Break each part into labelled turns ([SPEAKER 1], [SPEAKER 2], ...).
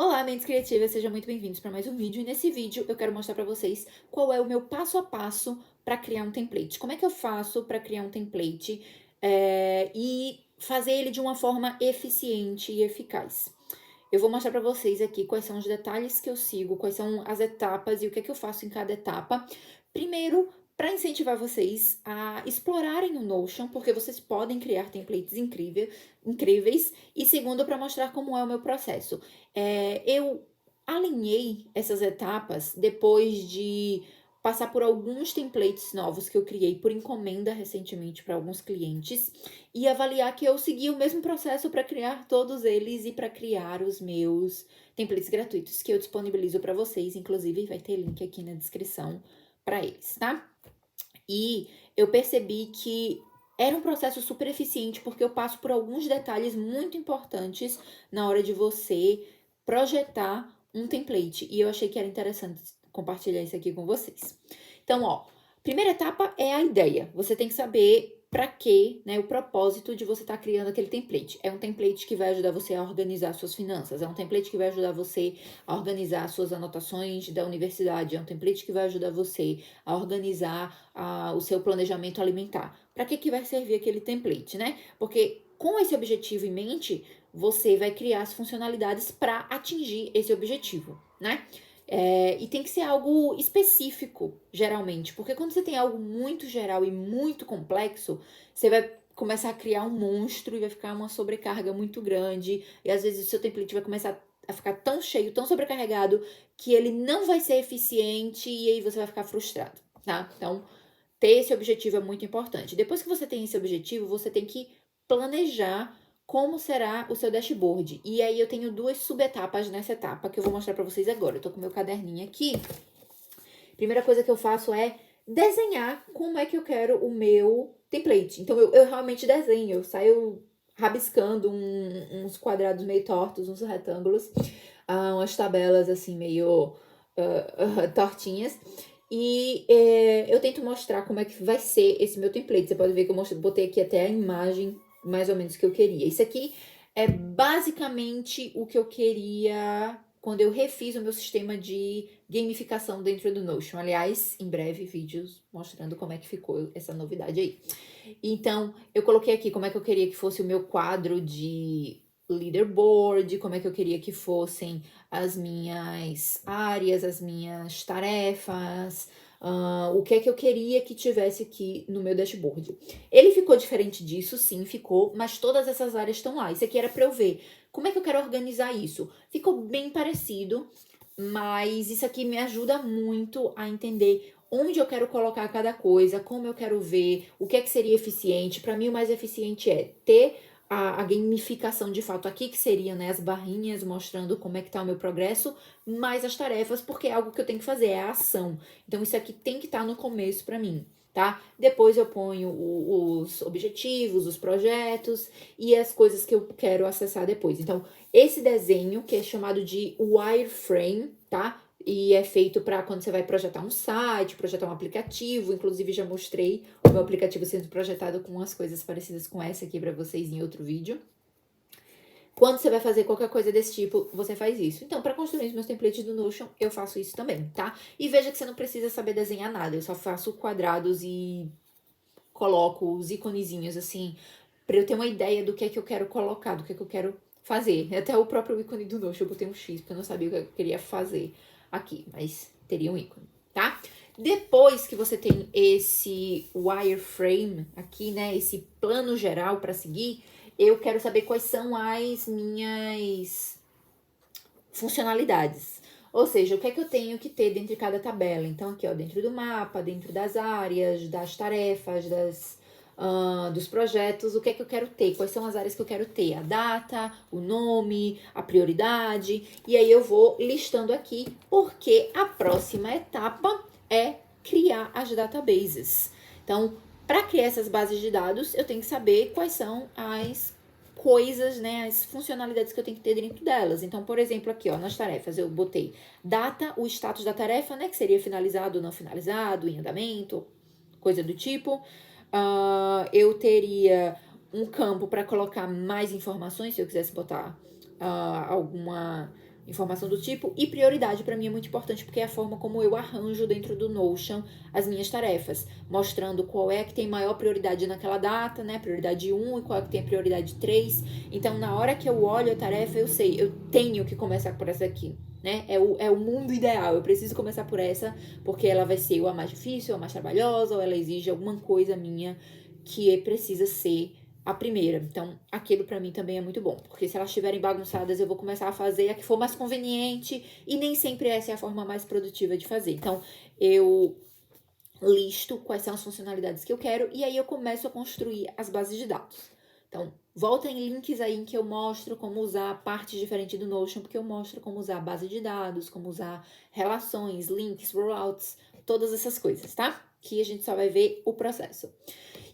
[SPEAKER 1] Olá, mentes criativas, sejam muito bem-vindos para mais um vídeo. E nesse vídeo eu quero mostrar para vocês qual é o meu passo a passo para criar um template. Como é que eu faço para criar um template e fazer ele de uma forma eficiente e eficaz. Eu vou mostrar para vocês aqui quais são os detalhes que eu sigo, quais são as etapas e o que é que eu faço em cada etapa. Primeiro, para incentivar vocês a explorarem o Notion, porque vocês podem criar templates incríveis. E segundo, para mostrar como é o meu processo. Eu alinhei essas etapas depois de passar por alguns templates novos que eu criei por encomenda recentemente para alguns clientes e avaliar que eu segui o mesmo processo para criar todos eles e para criar os meus templates gratuitos que eu disponibilizo para vocês, inclusive vai ter link aqui na descrição para eles, tá? E eu percebi que era um processo super eficiente porque eu passo por alguns detalhes muito importantes na hora de você projetar um template. E eu achei que era interessante compartilhar isso aqui com vocês. Então, ó, primeira etapa é a ideia. Você tem que saber para quê, né, o propósito de você estar criando aquele template. É um template que vai ajudar você a organizar suas finanças, é um template que vai ajudar você a organizar suas anotações da universidade, é um template que vai ajudar você a organizar o seu planejamento alimentar. Para que vai servir aquele template, né? Porque com esse objetivo em mente, você vai criar as funcionalidades para atingir esse objetivo, né? E tem que ser algo específico, geralmente, porque quando você tem algo muito geral e muito complexo, você vai começar a criar um monstro e vai ficar uma sobrecarga muito grande, e às vezes o seu template vai começar a ficar tão cheio, tão sobrecarregado, que ele não vai ser eficiente e aí você vai ficar frustrado, tá? Então, ter esse objetivo é muito importante. Depois que você tem esse objetivo, você tem que planejar como será o seu dashboard. E aí eu tenho duas subetapas nessa etapa que eu vou mostrar para vocês agora. Eu tô com meu caderninho aqui. Primeira coisa que eu faço é desenhar como é que eu quero o meu template. Então eu realmente desenho, eu saio rabiscando uns quadrados meio tortos, uns retângulos, umas tabelas assim meio tortinhas. E eu tento mostrar como é que vai ser esse meu template. Você pode ver que eu botei aqui até a imagem mais ou menos que eu queria. Isso aqui é basicamente o que eu queria quando eu refiz o meu sistema de gamificação dentro do Notion. Aliás, em breve vídeos mostrando como é que ficou essa novidade aí. Então, eu coloquei aqui como é que eu queria que fosse o meu quadro de leaderboard, como é que eu queria que fossem as minhas áreas, as minhas tarefas, o que é que eu queria que tivesse aqui no meu dashboard. Ele ficou diferente disso, sim, ficou, mas todas essas áreas estão lá. Isso aqui era para eu ver como é que eu quero organizar isso. Ficou bem parecido, mas isso aqui me ajuda muito a entender onde eu quero colocar cada coisa, como eu quero ver, o que é que seria eficiente. Para mim, o mais eficiente é ter a gamificação de fato aqui, que seria, né, as barrinhas mostrando como é que tá o meu progresso, mais as tarefas, porque é algo que eu tenho que fazer, é a ação. Então, isso aqui tem que estar no começo para mim, tá? Depois eu ponho os objetivos, os projetos e as coisas que eu quero acessar depois. Então, esse desenho, que é chamado de wireframe, tá? E é feito para quando você vai projetar um site, projetar um aplicativo. Inclusive, já mostrei o meu aplicativo sendo projetado com umas coisas parecidas com essa aqui para vocês em outro vídeo. Quando você vai fazer qualquer coisa desse tipo, você faz isso. Então, para construir os meus templates do Notion, eu faço isso também, tá? E veja que você não precisa saber desenhar nada. Eu só faço quadrados e coloco os iconezinhos assim, para eu ter uma ideia do que é que eu quero colocar, do que é que eu quero fazer. Até o próprio ícone do Notion eu botei um X, porque eu não sabia o que eu queria fazer aqui, mas teria um ícone, tá? Depois que você tem esse wireframe aqui, né, esse plano geral para seguir, eu quero saber quais são as minhas funcionalidades. Ou seja, o que é que eu tenho que ter dentro de cada tabela. Então, aqui, ó, dentro do mapa, dentro das áreas, das tarefas, dos projetos, o que é que eu quero ter, quais são as áreas que eu quero ter, a data, o nome, a prioridade, e aí eu vou listando aqui, porque a próxima etapa é criar as databases. Então, para criar essas bases de dados, eu tenho que saber quais são as coisas, né, as funcionalidades que eu tenho que ter dentro delas. Então, por exemplo, aqui, ó, nas tarefas, eu botei data, o status da tarefa, né, que seria finalizado ou não finalizado, em andamento, coisa do tipo. Eu teria um campo para colocar mais informações, se eu quisesse botar informação do tipo. E prioridade para mim é muito importante, porque é a forma como eu arranjo dentro do Notion as minhas tarefas, mostrando qual é que tem maior prioridade naquela data, né? Prioridade 1 e qual é que tem prioridade 3. Então, na hora que eu olho a tarefa, eu sei, eu tenho que começar por essa aqui, né? É o mundo ideal, eu preciso começar por essa, porque ela vai ser ou a mais difícil, ou a mais trabalhosa, ou ela exige alguma coisa minha que precisa ser a primeira. Então, aquilo pra mim também é muito bom, porque se elas estiverem bagunçadas, eu vou começar a fazer a que for mais conveniente, e nem sempre essa é a forma mais produtiva de fazer. Então, eu listo quais são as funcionalidades que eu quero, e aí eu começo a construir as bases de dados. Então, volta em links aí em que eu mostro como usar partes diferentes do Notion, porque eu mostro como usar base de dados, como usar relações, links, rollouts, todas essas coisas, tá? Que a gente só vai ver o processo.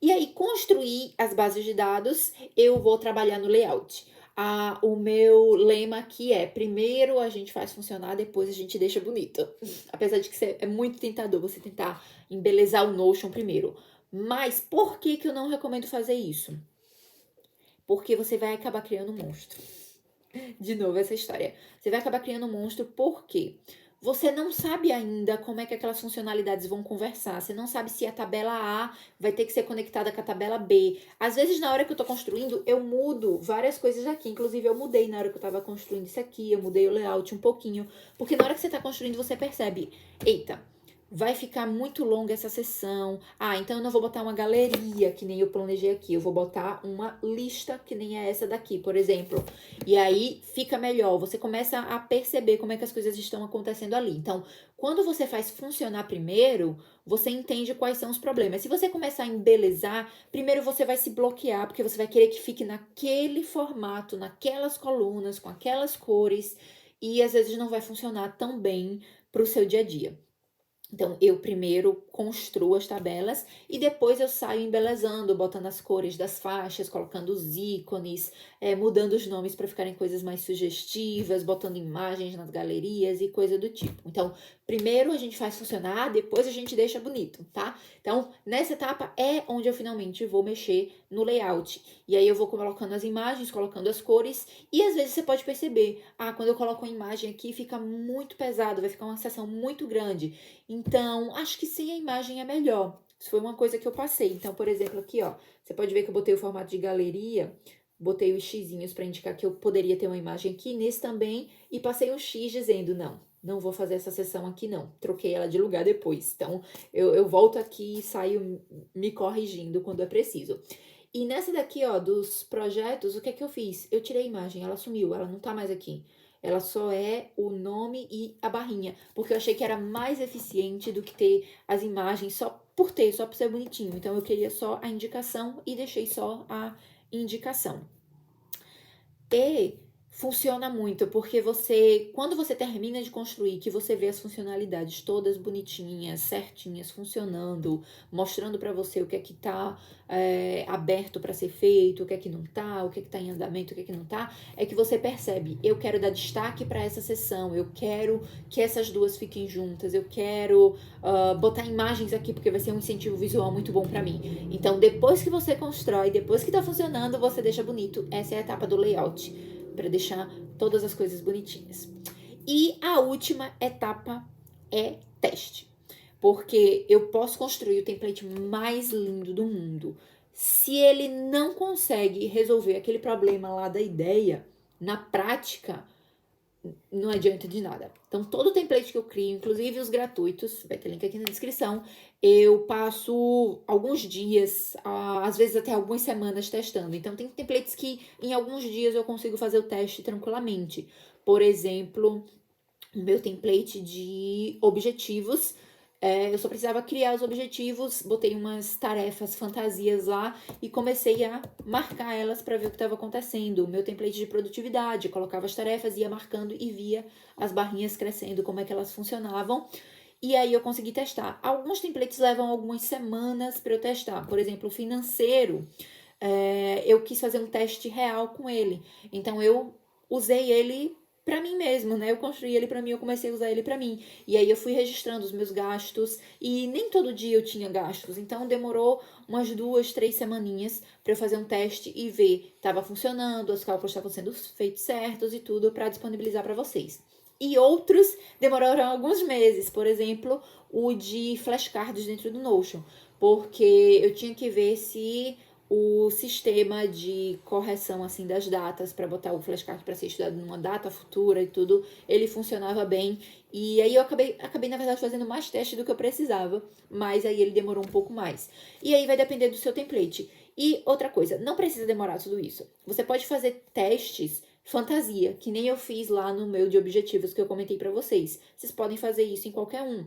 [SPEAKER 1] E aí, construir as bases de dados, eu vou trabalhar no layout. O meu lema aqui é: primeiro a gente faz funcionar, depois a gente deixa bonito. Apesar de que é muito tentador você tentar embelezar o Notion primeiro. Mas por que eu não recomendo fazer isso? Porque você vai acabar criando um monstro. De novo, essa história. Você vai acabar criando um monstro porque você não sabe ainda como é que aquelas funcionalidades vão conversar. Você não sabe se a tabela A vai ter que ser conectada com a tabela B. Às vezes, na hora que eu tô construindo, eu mudo várias coisas aqui. Inclusive, eu mudei na hora que eu tava construindo isso aqui. Eu mudei o layout um pouquinho. Porque na hora que você tá construindo, você percebe: eita, vai ficar muito longa essa sessão. Então eu não vou botar uma galeria, que nem eu planejei aqui. Eu vou botar uma lista, que nem é essa daqui, por exemplo. E aí fica melhor. Você começa a perceber como é que as coisas estão acontecendo ali. Então, quando você faz funcionar primeiro, você entende quais são os problemas. Se você começar a embelezar, primeiro você vai se bloquear, porque você vai querer que fique naquele formato, naquelas colunas, com aquelas cores. E às vezes não vai funcionar tão bem para o seu dia a dia. Então, eu primeiro construo as tabelas e depois eu saio embelezando, botando as cores das faixas, colocando os ícones, mudando os nomes para ficarem coisas mais sugestivas, botando imagens nas galerias e coisa do tipo. Então, primeiro a gente faz funcionar, depois a gente deixa bonito, tá? Então, nessa etapa é onde eu finalmente vou mexer no layout. E aí eu vou colocando as imagens, colocando as cores, e às vezes você pode perceber, quando eu coloco uma imagem aqui fica muito pesado, vai ficar uma seção muito grande. Então, acho que sem a imagem é melhor. Isso foi uma coisa que eu passei. Então, por exemplo, aqui, ó, você pode ver que eu botei o formato de galeria, botei os xizinhos para indicar que eu poderia ter uma imagem aqui, nesse também, e passei um X dizendo: não vou fazer essa sessão aqui, não. Troquei ela de lugar depois. Então, eu volto aqui e saio me corrigindo quando é preciso. E nessa daqui, ó, dos projetos, o que é que eu fiz? Eu tirei a imagem, ela sumiu, ela não tá mais aqui. Ela só é o nome e a barrinha, porque eu achei que era mais eficiente do que ter as imagens só por ser bonitinho. Então, eu queria só a indicação e deixei só a indicação. E funciona muito, porque quando você termina de construir, que você vê as funcionalidades todas bonitinhas, certinhas, funcionando, mostrando para você o que é que tá aberto para ser feito, o que é que não tá, o que é que tá em andamento, o que é que não tá, é que você percebe: eu quero dar destaque para essa sessão, eu quero que essas duas fiquem juntas, eu quero botar imagens aqui, porque vai ser um incentivo visual muito bom para mim. Então, depois que você constrói, depois que tá funcionando, você deixa bonito. Essa é a etapa do layout, para deixar todas as coisas bonitinhas. E a última etapa é teste. Porque eu posso construir o template mais lindo do mundo. Se ele não consegue resolver aquele problema lá da ideia, na prática, não adianta de nada. Então, todo template que eu crio, inclusive os gratuitos, vai ter link aqui na descrição, eu passo alguns dias, às vezes até algumas semanas testando. Então, tem templates que em alguns dias eu consigo fazer o teste tranquilamente. Por exemplo, o meu template de objetivos, eu só precisava criar os objetivos, botei umas tarefas fantasias lá e comecei a marcar elas para ver o que estava acontecendo. O meu template de produtividade, colocava as tarefas, ia marcando e via as barrinhas crescendo, como é que elas funcionavam. E aí eu consegui testar. Alguns templates levam algumas semanas para eu testar. Por exemplo, o financeiro, eu quis fazer um teste real com ele. Então eu usei ele pra mim mesmo, né? Eu construí ele pra mim, eu comecei a usar ele pra mim. E aí eu fui registrando os meus gastos e nem todo dia eu tinha gastos. Então demorou umas 2, 3 semaninhas pra eu fazer um teste e ver tava funcionando, os cálculos estavam sendo feitos certos e tudo pra disponibilizar pra vocês. E outros demoraram alguns meses, por exemplo, o de flashcards dentro do Notion, porque eu tinha que ver se o sistema de correção assim das datas para botar o flashcard para ser estudado numa data futura e tudo, ele funcionava bem. E aí eu acabei na verdade fazendo mais testes do que eu precisava, mas aí ele demorou um pouco mais. E aí vai depender do seu template. E outra coisa, não precisa demorar tudo isso. Você pode fazer testes fantasia, que nem eu fiz lá no meu de objetivos que eu comentei para vocês. Vocês podem fazer isso em qualquer um.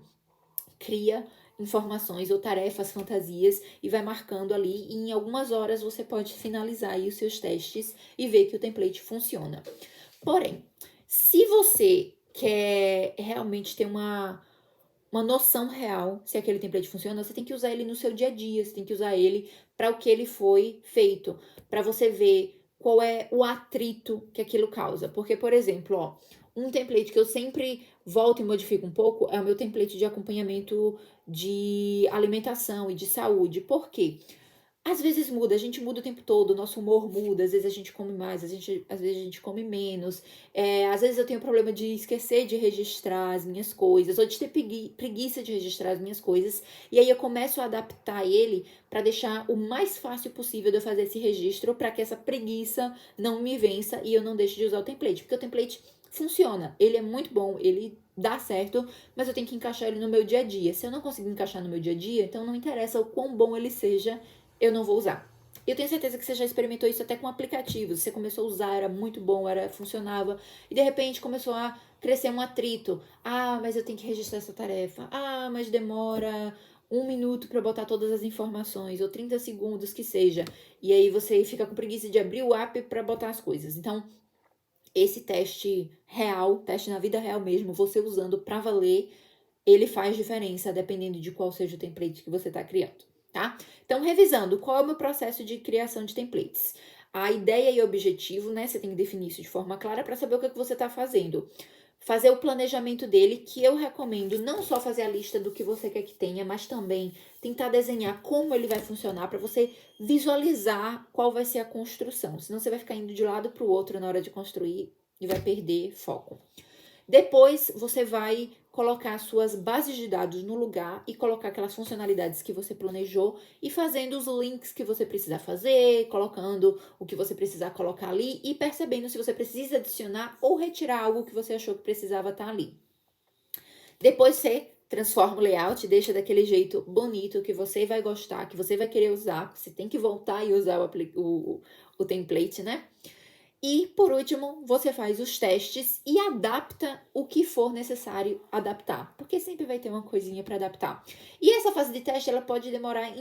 [SPEAKER 1] Cria informações ou tarefas fantasias e vai marcando ali, e em algumas horas você pode finalizar aí os seus testes e ver que o template funciona. Porém, se você quer realmente ter uma noção real se aquele template funciona, você tem que usar ele no seu dia a dia, você tem que usar ele para o que ele foi feito, para você ver qual é o atrito que aquilo causa. Porque, por exemplo, ó, um template que eu sempre volto e modifico um pouco é o meu template de acompanhamento de alimentação e de saúde. Por quê? Às vezes muda, a gente muda o tempo todo, o nosso humor muda, às vezes a gente come mais, às vezes a gente come menos. Às vezes eu tenho problema de esquecer de registrar as minhas coisas, ou de ter preguiça de registrar as minhas coisas. E aí eu começo a adaptar ele para deixar o mais fácil possível de eu fazer esse registro, para que essa preguiça não me vença e eu não deixe de usar o template. Porque o template funciona, ele é muito bom, ele dá certo, mas eu tenho que encaixar ele no meu dia a dia. Se eu não conseguir encaixar no meu dia a dia, então não interessa o quão bom ele seja, eu não vou usar. Eu tenho certeza que você já experimentou isso até com aplicativos. Você começou a usar, era muito bom, funcionava, e de repente começou a crescer um atrito. Ah, mas eu tenho que registrar essa tarefa. Ah, mas demora 1 minuto para botar todas as informações, ou 30 segundos que seja. E aí você fica com preguiça de abrir o app para botar as coisas. Então, esse teste real, teste na vida real mesmo, você usando para valer, ele faz diferença dependendo de qual seja o template que você está criando, tá? Então, revisando, qual é o meu processo de criação de templates? A ideia e o objetivo, né? Você tem que definir isso de forma clara para saber o que você está fazendo. Fazer o planejamento dele, que eu recomendo não só fazer a lista do que você quer que tenha, mas também tentar desenhar como ele vai funcionar para você visualizar qual vai ser a construção. Senão você vai ficar indo de um lado para o outro na hora de construir e vai perder foco. Depois, você vai colocar suas bases de dados no lugar e colocar aquelas funcionalidades que você planejou e fazendo os links que você precisar fazer, colocando o que você precisar colocar ali e percebendo se você precisa adicionar ou retirar algo que você achou que precisava estar ali. Depois você transforma o layout, deixa daquele jeito bonito que você vai gostar, que você vai querer usar, você tem que voltar e usar o template, né? E, por último, você faz os testes e adapta o que for necessário adaptar, porque sempre vai ter uma coisinha para adaptar. E essa fase de teste, ela pode demorar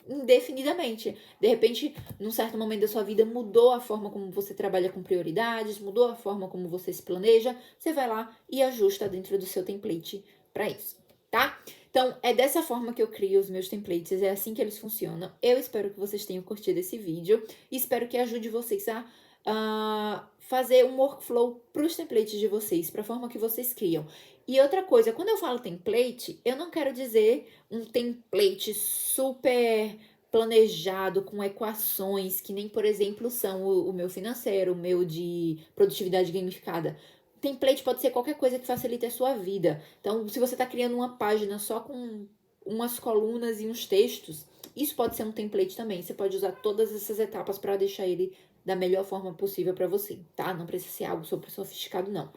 [SPEAKER 1] indefinidamente. De repente, num certo momento da sua vida, mudou a forma como você trabalha com prioridades, mudou a forma como você se planeja, você vai lá e ajusta dentro do seu template para isso, tá? Então, é dessa forma que eu crio os meus templates, é assim que eles funcionam. Eu espero que vocês tenham curtido esse vídeo e espero que ajude vocês a fazer um workflow para os templates de vocês, para a forma que vocês criam. E outra coisa, quando eu falo template, eu não quero dizer um template super planejado, com equações, que nem, por exemplo, são o meu financeiro, o meu de produtividade gamificada. Template pode ser qualquer coisa que facilite a sua vida. Então, se você está criando uma página só com umas colunas e uns textos, isso pode ser um template também. Você pode usar todas essas etapas para deixar ele da melhor forma possível para você, tá? Não precisa ser algo super sofisticado, não.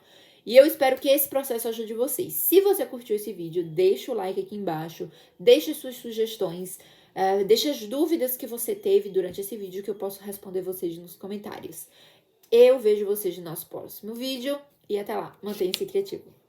[SPEAKER 1] E eu espero que esse processo ajude vocês. Se você curtiu esse vídeo, deixa o like aqui embaixo, deixa suas sugestões, deixa as dúvidas que você teve durante esse vídeo que eu posso responder vocês nos comentários. Eu vejo vocês no nosso próximo vídeo e até lá, mantenha-se criativo.